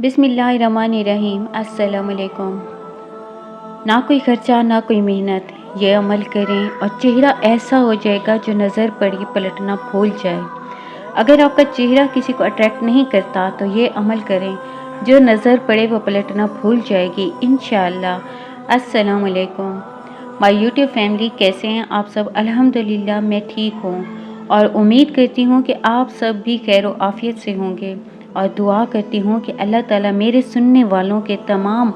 बिस्मिल्लाहिर्रहमानिर्रहीम। अस्सलामुअलैकुम। ना कोई खर्चा ना कोई मेहनत, ये अमल करें और चेहरा ऐसा हो जाएगा जो नज़र पड़ी पलटना भूल जाए। अगर आपका चेहरा किसी को अट्रैक्ट नहीं करता तो ये अमल करें, जो नज़र पड़े वो पलटना भूल जाएगी इंशाअल्लाह। अस्सलामुअलैकुम माय यूट्यूब फैमिली, कैसे हैं आप सब? अल्हम्दुलिल्लाह मैं ठीक हूँ और उम्मीद करती हूँ कि आप सब भी खैर व आफियत से होंगे और दुआ करती हूँ कि अल्लाह ताला मेरे सुनने वालों के तमाम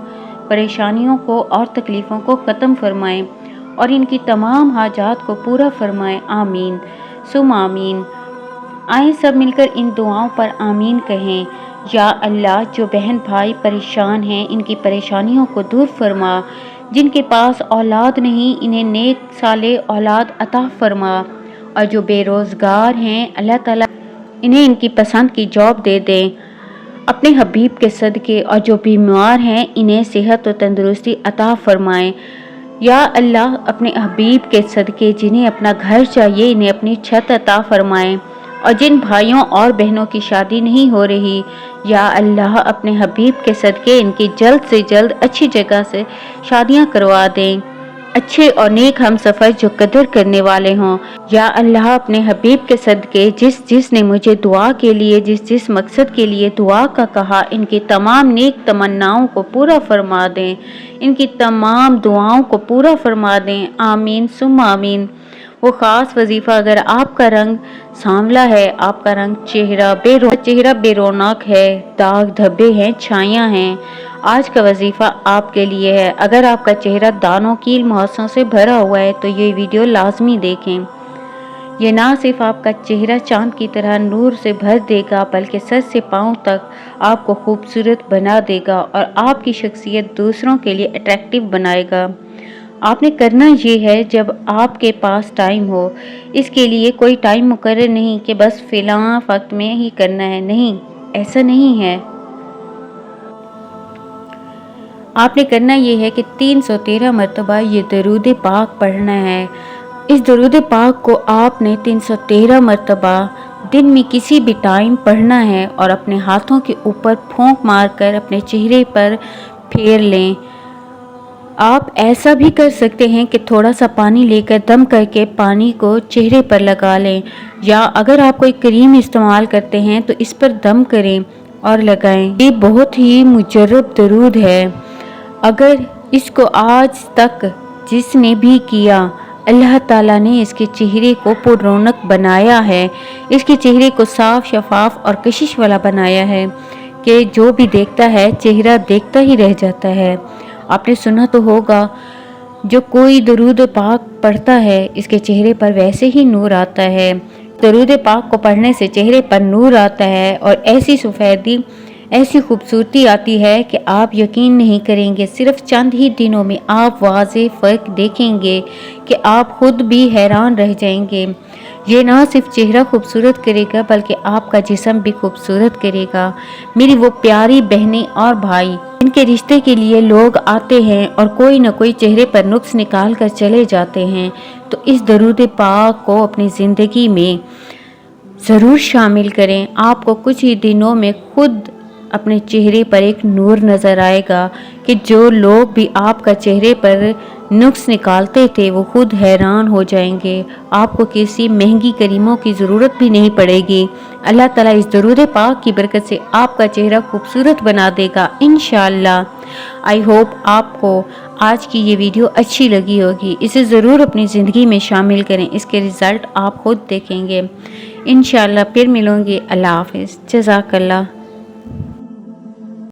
परेशानियों को और तकलीफ़ों को ख़त्म फरमाएँ और इनकी तमाम हाजात को पूरा फरमाएँ। आमीन सुम आमीन। आए सब मिलकर इन दुआओं पर आमीन कहें। या अल्लाह, जो बहन भाई परेशान हैं इनकी परेशानियों को दूर फरमा, जिनके पास औलाद नहीं इन्हें नेक साले औलाद अता फरमा, और जो बेरोज़गार हैं अल्लाह ताला इन्हें इनकी पसंद की जॉब दे दें अपने हबीब के सदके, और जो बीमार हैं इन्हें सेहत और तंदुरुस्ती अता फरमाएं। या अल्लाह, अपने हबीब के सदके जिन्हें अपना घर चाहिए इन्हें अपनी छत अता फरमाएं, और जिन भाइयों और बहनों की शादी नहीं हो रही, या अल्लाह अपने हबीब के सदके इनकी जल्द से जल्द अच्छी जगह से शादियां करवा दें, अच्छे और नेक हम सफ़र जो कदर करने वाले हों। या अल्लाह, अपने हबीब के सदके जिस ने मुझे दुआ के लिए जिस मकसद के लिए दुआ का कहा, इनकी तमाम नेक तमन्नाओं को पूरा फरमा दें, इनकी तमाम दुआओं को पूरा फरमा दें। आमीन सुम आमीन। वो ख़ास वजीफ़ा, अगर आपका रंग सांवला है, आपका रंग चेहरा बेरौनक है, दाग धब्बे हैं, छाइयाँ हैं, आज का वजीफ़ा आपके लिए है। अगर आपका चेहरा दानों कील मुहासों से भरा हुआ है तो ये वीडियो लाजमी देखें। ये ना सिर्फ आपका चेहरा चांद की तरह नूर से भर देगा, बल्कि सर से पाँव तक आपको खूबसूरत बना देगा और आपकी शख्सियत दूसरों के लिए अट्रैक्टिव बनाएगा। आपने करना ये है, जब आपके पास टाइम हो, इसके लिए कोई टाइम मुकर्रर नहीं कि बस फ़िलहाल वक्त में ही करना है, नहीं, ऐसा नहीं है। आपने करना ये है कि 313 मरतबा ये दरूद पाक पढ़ना है। इस दरूद पाक को आपने 313 मरतबा दिन में किसी भी टाइम पढ़ना है और अपने हाथों के ऊपर फूंक मारकर अपने चेहरे पर फेर लें। आप ऐसा भी कर सकते हैं कि थोड़ा सा पानी लेकर दम करके पानी को चेहरे पर लगा लें, या अगर आप कोई क्रीम इस्तेमाल करते हैं तो इस पर दम करें और लगाएं। ये बहुत ही मुजर्रब दरूद है। अगर इसको आज तक जिसने भी किया, अल्लाह ताला ने इसके चेहरे को पुररौनक बनाया है, इसके चेहरे को साफ शफाफ और कशिश वाला बनाया है कि जो भी देखता है चेहरा देखता ही रह जाता है। आपने सुना तो होगा, जो कोई दरूद पाक पढ़ता है इसके चेहरे पर वैसे ही नूर आता है। दरूद पाक को पढ़ने से चेहरे पर नूर आता है और ऐसी सफ़ेदी, ऐसी खूबसूरती आती है कि आप यकीन नहीं करेंगे। सिर्फ चंद ही दिनों में आप वाज़े फ़र्क देखेंगे कि आप खुद भी हैरान रह जाएंगे। ये ना सिर्फ चेहरा खूबसूरत करेगा बल्कि आपका जिस्म भी खूबसूरत करेगा। मेरी वो प्यारी बहनें और भाई, इनके रिश्ते के लिए लोग आते हैं और कोई न कोई चेहरे पर नुक्स निकाल कर चले जाते हैं, तो इस दरूद पाक को अपनी ज़िंदगी में ज़रूर शामिल करें। आपको कुछ ही दिनों में खुद अपने चेहरे पर एक नूर नज़र आएगा कि जो लोग भी आपका चेहरे पर नुक्स निकालते थे वो खुद हैरान हो जाएंगे। आपको किसी महंगी क्रीमों की ज़रूरत भी नहीं पड़ेगी। अल्लाह ताला इस दरूद पाक की बरकत से आपका चेहरा खूबसूरत बना देगा इंशाअल्लाह। आई होप आपको आज की ये वीडियो अच्छी लगी होगी। इसे ज़रूर अपनी ज़िंदगी में शामिल करें, इसके रिज़ल्ट आप खुद देखेंगे इंशाअल्लाह। फिर मिलूँगी। अल्लाह हाफ़िज़। जज़ाकल्लाह।